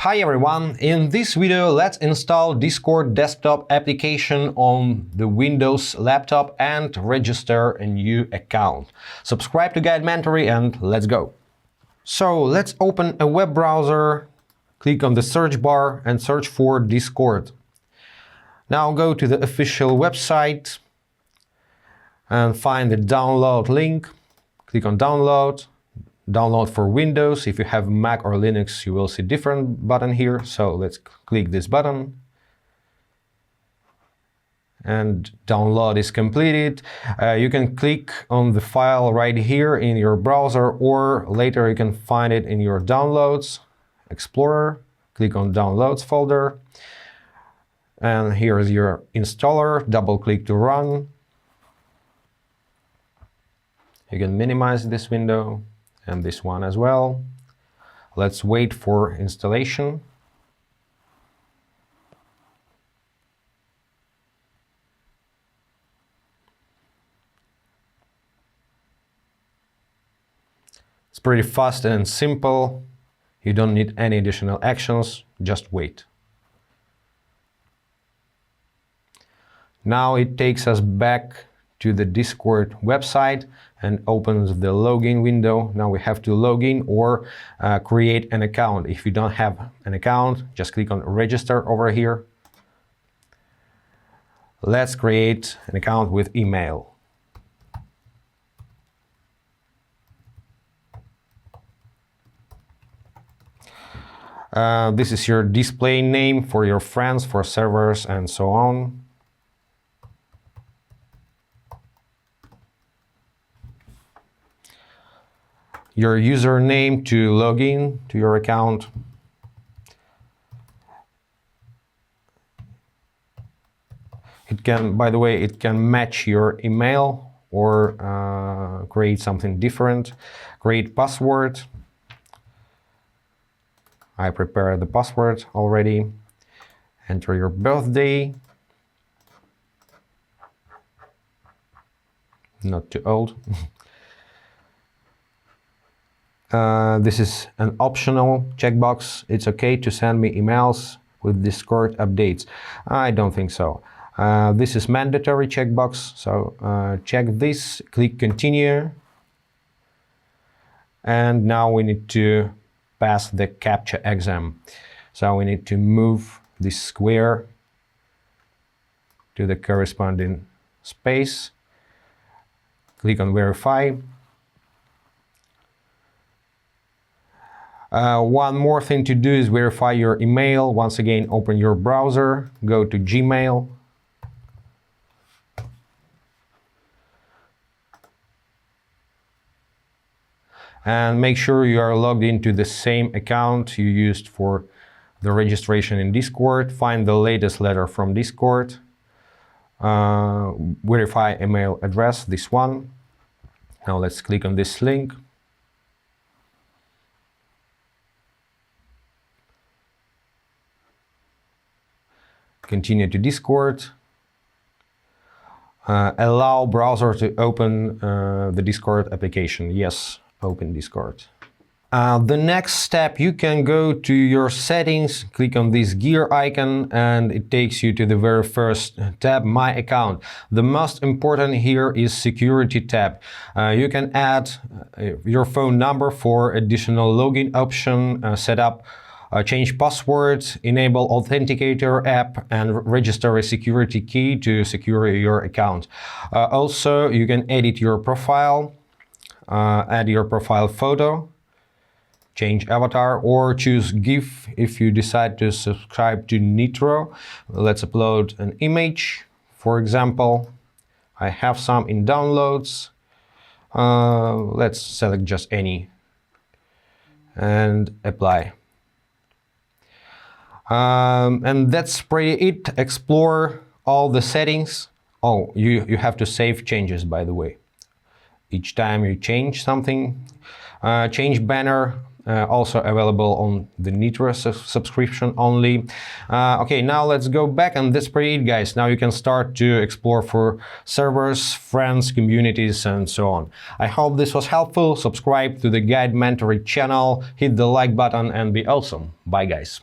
Hi everyone, in this video let's install Discord desktop application on the Windows laptop and register a new account. Subscribe to Guide Mentory and let's go. So let's open a web browser, click on the search bar and search for Discord. Now go to the official website and find the download link, click on download. Download for Windows. If you have Mac or Linux, you will see different button here. So let's click this button. And download is completed. You can click on the file right here in your browser, or later you can find it in your Downloads Explorer. Click on Downloads folder. And here is your installer. Double click to run. You can minimize this window. And this one as well. Let's wait for installation. It's pretty fast and simple. You don't need any additional actions, just wait. Now it takes us back to the Discord website and opens the login window. Now we have to log in or create an account. If you don't have an account, just click on register over here. Let's create an account with email. This is your display name for your friends, for servers, and so on. Your username to log in to your account. It can, by the way, it can match your email or create something different. Create password. I prepared the password already. Enter your birthday. Not too old. This is an optional checkbox. It's okay to send me emails with Discord updates. I don't think so. This is mandatory checkbox, so check this, click continue. And now we need to pass the CAPTCHA exam. So we need to move this square to the corresponding space. Click on verify. One more thing to do is verify your email. Once again, open your browser, go to Gmail. And make sure you are logged into the same account you used for the registration in Discord. Find the latest letter from Discord. Verify email address, this one. Now let's click on this link. Continue to Discord. Allow browser to open the Discord application. Yes, open Discord. The next step, you can go to your settings, click on this gear icon, and it takes you to the very first tab, My Account. The most important here is Security tab. You can add your phone number for additional login option, set up change passwords, enable Authenticator app, and register a security key to secure your account. Also, you can edit your profile, add your profile photo, change avatar, or choose GIF if you decide to subscribe to Nitro. Let's upload an image. For example, I have some in downloads. Let's select just any and apply. And that's pretty it. Explore all the settings. Oh, you have to save changes, by the way. Each time you change something, change banner, also available on the Nitro subscription only. Okay, now let's go back, and that's pretty it, guys. Now you can start to explore for servers, friends, communities, and so on. I hope this was helpful. Subscribe to the Guide Mentoring channel, hit the like button, and be awesome. Bye, guys.